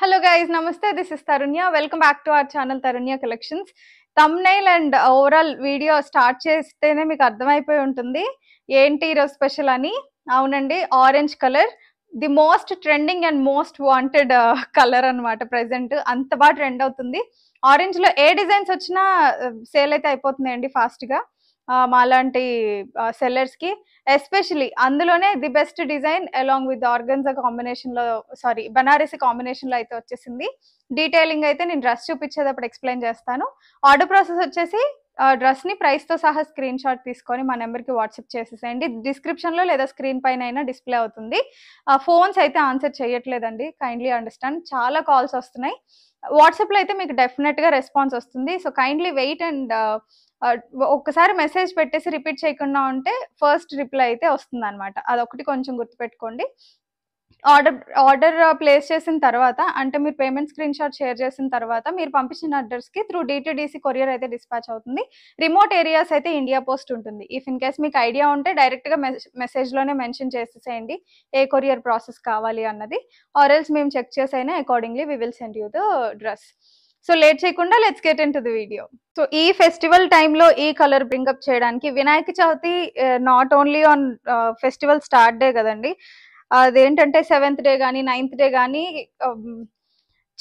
Hello guys, namaste. This is Tarunya. Welcome back to our channel Tarunya Collections. Thumbnail and overall video start చేస్తేనే మీకు అర్థమైపోయి ఉంటుంది ఏంటి ఈరోజు స్పెషల్ అని. అవునండి, orange colour the most trending and most wanted colour అన్నమాట. Present అంత బాగా ట్రెండ్ అవుతుంది. ఆరెంజ్ లో ఏ డిజైన్స్ వచ్చినా సేల్ అయితే అయిపోతున్నాయండి ఫాస్ట్ గా. మాలాంటి సెల్లర్స్ కి ఎస్పెషలీ అందులోనే the best design along with organza combination లో బనారసి కాంబినేషన్ లో అయితే వచ్చేసింది. డీటెయిలింగ్ అయితే నేను డ్రెస్ చూపించేటప్పుడు ఎక్స్ప్లెయిన్ చేస్తాను. ఆర్డర్ ప్రాసెస్ వచ్చేసి డ్రెస్ ని ప్రైస్ తో సహా స్క్రీన్ షాట్ తీసుకొని మా నెంబర్ కి వాట్సాప్ చేసేసేయండి. డిస్క్రిప్షన్ లో లేదా స్క్రీన్ పైన అయినా డిస్ప్లే అవుతుంది. ఫోన్స్ అయితే ఆన్సర్ చేయట్లేదండి, కైండ్లీ అండర్స్టాండ్. చాలా కాల్స్ వస్తున్నాయి. వాట్సాప్ లో అయితే మీకు డెఫినెట్ గా రెస్పాన్స్ వస్తుంది. సో కైండ్లీ వెయిట్ అండ్ ఒక్కసారి మెసేజ్ పెట్టేసి రిపీట్ చేయకుండా ఉంటే ఫస్ట్ రిప్లై అయితే వస్తుంది అనమాట. అదొకటి కొంచెం గుర్తుపెట్టుకోండి. ఆర్డర్ ప్లేస్ చేసిన తర్వాత, అంటే మీరు పేమెంట్ స్క్రీన్ షాట్ షేర్ చేసిన తర్వాత మీరు పంపించిన అడ్రస్ కి త్రూ DTDC కొరియర్ అయితే డిస్పాచ్ అవుతుంది. రిమోట్ ఏరియాస్ అయితే ఇండియా పోస్ట్ ఉంటుంది. ఇఫ్ ఇన్ కేస్ మీకు ఐడియా ఉంటే డైరెక్ట్ గా మెసేజ్ లోనే మెన్షన్ చేసేసేయండి ఏ కొరియర్ ప్రాసెస్ కావాలి అన్నది. ఆర్ ఎల్స్ మేము చెక్ చేసైనా accordingly we will send you the dress. So late చేయకుండా let's get in to the video. So ఈ ఫెస్టివల్ టైంలో ఈ కలర్ బ్రింగప్ చేయడానికి, Vinayaka Chavithi not only on festival start day కదండి, అదేంటంటే 7th డే కానీ 9th డే కానీ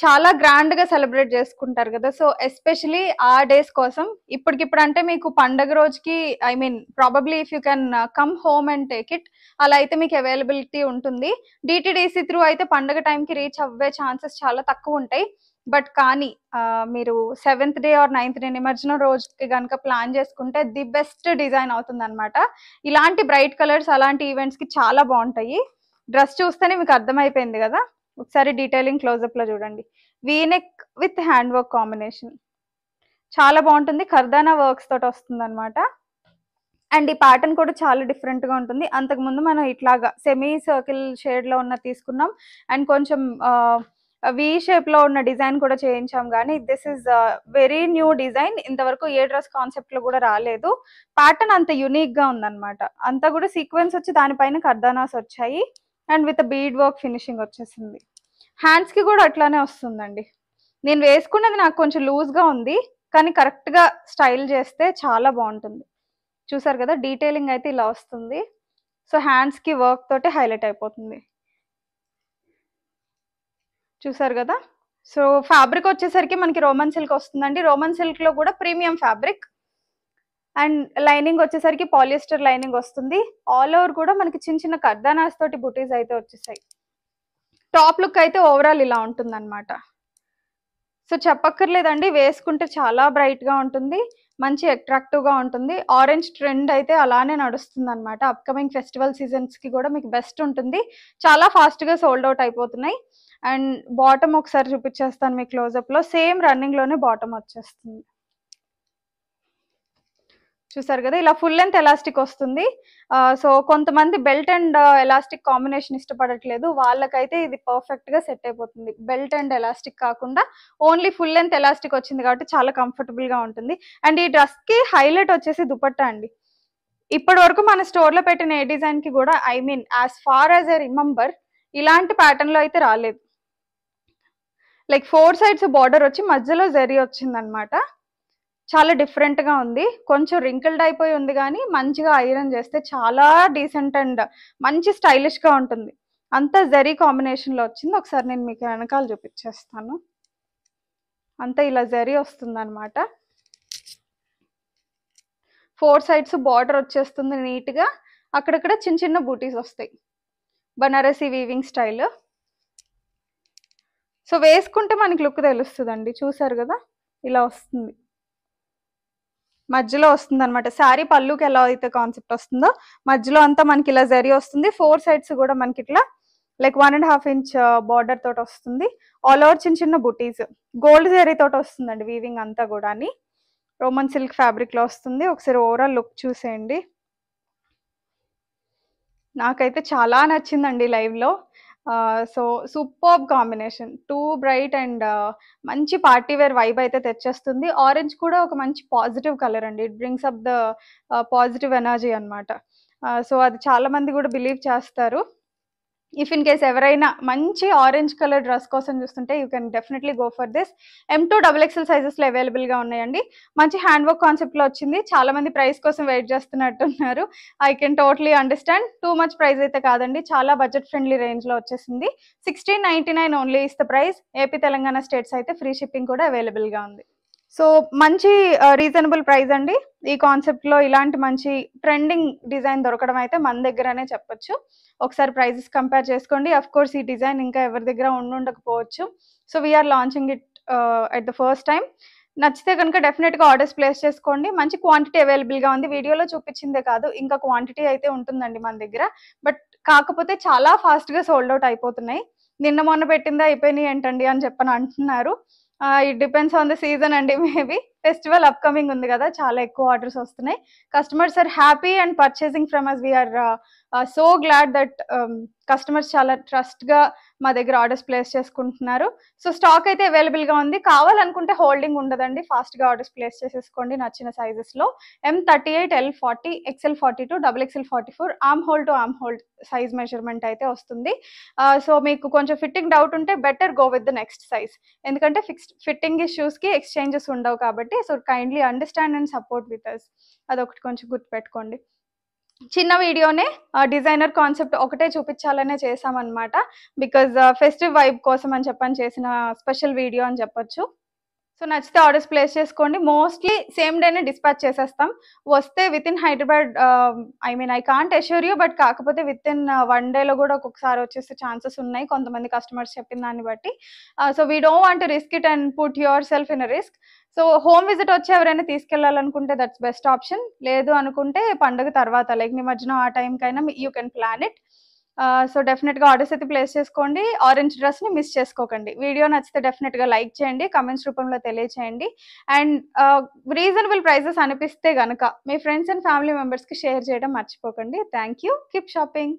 చాలా గ్రాండ్ గా సెలబ్రేట్ చేసుకుంటారు కదా. సో ఎస్పెషలీ ఆ డేస్ కోసం ఇప్పటికిప్పుడు అంటే మీకు పండగ రోజుకి I mean probably if you can come home and take it, అలా అయితే మీకు అవైలబిలిటీ ఉంటుంది. DTDC త్రూ అయితే పండగ టైంకి రీచ్ అవ్వే ఛాన్సెస్ చాలా తక్కువ ఉంటాయి. బట్ కానీ మీరు 7th day or 9th day నిమజ్జనం రోజుకి కనుక ప్లాన్ చేసుకుంటే ది బెస్ట్ డిజైన్ అవుతుంది అనమాట. ఇలాంటి బ్రైట్ కలర్స్ అలాంటి ఈవెంట్స్ కి చాలా బాగుంటాయి. డ్రెస్ చూస్తేనే మీకు అర్థమైపోయింది కదా. ఒకసారి డీటెయిలింగ్ క్లోజప్ లో చూడండి. V-neck with hand work combination చాలా బాగుంటుంది. కర్దానా వర్క్స్ తోటి వస్తుంది అనమాట. అండ్ ఈ ప్యాటర్న్ కూడా చాలా డిఫరెంట్ గా ఉంటుంది. అంతకుముందు మనం ఇట్లాగా సెమీ సర్కిల్ షేడ్ లో ఉన్న తీసుకున్నాం అండ్ కొంచెం వి షేప్ లో ఉన్న డిజైన్ కూడా చేయించాం. కానీ this is very new design. ఇంతవరకు ఏ డ్రెస్ కాన్సెప్ట్ లో కూడా రాలేదు. ప్యాటర్న్ అంత యునిక్ గా ఉందన్నమాట. అంతా కూడా సీక్వెన్స్ వచ్చి దానిపైన కర్దానాస్ వచ్చాయి and with bead work finishing వచ్చేసింది. హ్యాండ్స్ కి కూడా అట్లానే వస్తుందండి. నేను వేసుకున్నది నాకు కొంచెం లూజ్ గా ఉంది, కానీ కరెక్ట్ గా స్టైల్ చేస్తే చాలా బాగుంటుంది. చూసారు కదా, డీటెయిలింగ్ అయితే ఇలా వస్తుంది. సో హ్యాండ్స్ కి వర్క్ తోటి హైలైట్ అయిపోతుంది. చూసారు కదా. సో ఫ్యాబ్రిక్ వచ్చేసరికి మనకి రోమన్ సిల్క్ వస్తుందండి. రోమన్ సిల్క్ లో కూడా ప్రీమియం ఫ్యాబ్రిక్ అండ్ లైనింగ్ వచ్చేసరికి పాలిస్టర్ లైనింగ్ వస్తుంది. ఆల్ ఓవర్ కూడా మనకి చిన్న చిన్న కర్దానాస్ తోటి బుటీస్ అయితే వచ్చేసాయి. టాప్ లుక్ అయితే ఓవరాల్ ఇలా ఉంటుంది అనమాట. సో చెప్పక్కర్లేదండి, వేసుకుంటే చాలా బ్రైట్ గా ఉంటుంది, మంచి అట్రాక్టివ్ గా ఉంటుంది. ఆరెంజ్ ట్రెండ్ అయితే అలానే నడుస్తుంది అనమాట. అప్కమింగ్ ఫెస్టివల్ సీజన్స్ కి కూడా మీకు బెస్ట్ ఉంటుంది. చాలా ఫాస్ట్ గా సోల్డ్ అవుట్ అయిపోతున్నాయి. అండ్ బాటమ్ ఒకసారి చూపించేస్తాను మీకు క్లోజప్ లో. సేమ్ రన్నింగ్ లోనే బాటమ్ వచ్చేస్తుంది. చూసారు కదా, ఇలా ఫుల్ లెంత్ ఎలాస్టిక్ వస్తుంది. సో కొంతమంది బెల్ట్ అండ్ ఎలాస్టిక్ కాంబినేషన్ ఇష్టపడట్లేదు, వాళ్ళకైతే ఇది పర్ఫెక్ట్ గా సెట్ అయిపోతుంది. బెల్ట్ అండ్ ఎలాస్టిక్ కాకుండా ఓన్లీ ఫుల్ లెంత్ ఎలాస్టిక్ వచ్చింది కాబట్టి చాలా కంఫర్టబుల్ గా ఉంటుంది. అండ్ ఈ డ్రెస్ కి హైలైట్ వచ్చేసి దుపట్టా అండి. ఇప్పటి వరకు మన స్టోర్ లో పెట్టిన ఏ డిజైన్ కి కూడా I mean as far as I remember ఇలాంటి ప్యాటర్న్ లో అయితే రాలేదు. లైక్ 4 sides బార్డర్ వచ్చి మధ్యలో జరీ వచ్చింది అనమాట. చాలా డిఫరెంట్ గా ఉంది. కొంచెం రింకిల్డ్ అయిపోయి ఉంది, కానీ మంచిగా ఐరన్ చేస్తే చాలా డీసెంట్ అండ్ మంచి స్టైలిష్ గా ఉంటుంది. అంతా జరీ కాంబినేషన్ లో వచ్చింది. ఒకసారి నేను మీకు వెనకాల చూపించేస్తాను. అంతా ఇలా జరీ వస్తుంది అనమాట. 4 sides బార్డర్ వచ్చేస్తుంది నీట్ గా. అక్కడక్కడ చిన్న చిన్న బూటీస్ వస్తాయి, బనారసి వీవింగ్ స్టైల్. సో వేసుకుంటే మనకి లుక్ తెలుస్తుందండి. చూసారు కదా, ఇలా వస్తుంది, మధ్యలో వస్తుంది అనమాట. శారీ పళ్ళుకి ఎలా అయితే కాన్సెప్ట్ వస్తుందో మధ్యలో అంతా మనకి ఇలా జరీ వస్తుంది. 4 sides కూడా మనకి ఇట్లా లైక్ 1.5 inch బార్డర్ తోటి వస్తుంది. ఆల్ ఓవర్ చిన్న చిన్న బుటీస్ గోల్డ్ జరీ తోటి వస్తుందండి. వీవింగ్ అంతా కూడా రోమన్ సిల్క్ ఫ్యాబ్రిక్ లో వస్తుంది. ఒకసారి ఓవరాల్ లుక్ చూసేయండి. నాకైతే చాలా నచ్చిందండి లైవ్ లో. So superb combination, two bright and మంచి పార్టీ వేర్ వైబ్ అయితే తెచ్చేస్తుంది. ఆరెంజ్ కూడా ఒక మంచి పాజిటివ్ కలర్ అండి. It brings up the positive energy అనమాట. సో అది చాలా మంది కూడా బిలీవ్ చేస్తారు. ఇఫ్ ఇన్ కేస్ ఎవరైనా మంచి ఆరెంజ్ కలర్ డ్రెస్ కోసం చూస్తుంటే you can definitely go for this. M2 XXL సైజెస్లో అవైలబుల్గా ఉన్నాయండి. మంచి హ్యాండ్ వర్క్ కాన్సెప్ట్లో వచ్చింది. చాలా మంది ప్రైస్ కోసం వెయిట్ చేస్తున్నట్టున్నారు. I can totally understand. Too much price అయితే కాదండి, చాలా బడ్జెట్ ఫ్రెండ్లీ రేంజ్లో వచ్చేసింది. 1699 only is the price. AP Telangana states అయితే ఫ్రీ షిప్పింగ్ కూడా అవైలబుల్గా ఉంది. సో మంచి రీజనబుల్ ప్రైస్ అండి. ఈ కాన్సెప్ట్లో ఇలాంటి మంచి ట్రెండింగ్ డిజైన్ దొరకడం అయితే మన దగ్గరనే చెప్పొచ్చు. ఒకసారి ప్రైజెస్ కంపేర్ చేసుకోండి. అఫ్ కోర్స్ ఈ డిజైన్ ఇంకా ఎవరి దగ్గర ఉండకపోవచ్చు. So we're launching it at the first time. నచ్చితే కనుక డెఫినెట్గా ఆర్డర్స్ ప్లేస్ చేసుకోండి. మంచి క్వాంటిటీ అవైలబుల్గా ఉంది. వీడియోలో చూపించిందే కాదు, ఇంకా క్వాంటిటీ అయితే ఉంటుందండి మన దగ్గర. బట్ కాకపోతే చాలా ఫాస్ట్గా సోల్డ్ అవుట్ అయిపోతున్నాయి. నిన్న మొన్న పెట్టిందే అయిపోయినాయి ఏంటండి అని చెప్పని అంటున్నారు. It depends on the season అండి. మేబీ ఫెస్టివల్ అప్కమింగ్ ఉంది కదా, చాలా ఎక్కువ ఆర్డర్స్ వస్తున్నాయి. Customers are happy and purchasing from us. We're so glad that customers చాలా ట్రస్ట్గా మా దగ్గర ఆర్డర్స్ ప్లేస్ చేసుకుంటున్నారు. సో స్టాక్ అయితే అవైలబుల్గా ఉంది. కావాలనుకుంటే హోల్డింగ్ ఉండదండి, ఫాస్ట్గా ఆర్డర్స్ ప్లేస్ చేసేసుకోండి నచ్చిన సైజెస్లో. M38, L40, XL42, XXL44 arm hole to arm hole size measurement అయితే వస్తుంది. సో మీకు కొంచెం ఫిట్టింగ్ డౌట్ ఉంటే better go with the next size, ఎందుకంటే ఫిట్టింగ్ ఇష్యూస్కి ఎక్స్చేంజెస్ ఉండవు కాబట్టి. So kindly understand and support with us, అదొకటి కొంచెం గుర్తుపెట్టుకోండి. చిన్న వీడియోనే డిజైనర్ కాన్సెప్ట్ ఒకటే చూపించాలనే చేసామన్నమాట. బికాజ్ ఫెస్టివ్ వైబ్ కోసం అని చెప్పని చేసిన స్పెషల్ వీడియో అని చెప్పొచ్చు. సో నచ్చితే ఆర్డర్స్ ప్లేస్ చేసుకోండి. మోస్ట్లీ సేమ్ డేనే డిస్పాచ్ చేసేస్తాం. వస్తే within Hyderabad, I can't assure you, but కాకపోతే విత్ ఇన్ 1 డేలో కూడా ఒక్కొక్కసారి వచ్చేసే ఛాన్సెస్ ఉన్నాయి కొంతమంది కస్టమర్స్ చెప్పిన దాన్ని బట్టి. So we don't want to risk it and put your self in a risk. So home visit వచ్చి ఎవరైనా తీసుకెళ్లాలనుకుంటే దట్స్ బెస్ట్ ఆప్షన్. లేదు అనుకుంటే పండుగ తర్వాత లైక్ నిమజ్జనం ఆ టైంకైనా you can plan it. So డెఫినెట్గా ఆర్డర్స్ అయితే ప్లేస్ చేసుకోండి. ఆరెంజ్ డ్రెస్ని మిస్ చేసుకోకండి. వీడియో నచ్చితే డెఫినెట్గా లైక్ చేయండి, కమెంట్స్ రూపంలో తెలియచేయండి. అండ్ రీజనబుల్ ప్రైజెస్ అనిపిస్తే కనుక మీ ఫ్రెండ్స్ అండ్ ఫ్యామిలీ మెంబర్స్కి షేర్ చేయడం మర్చిపోకండి. Thank you. Keep shopping.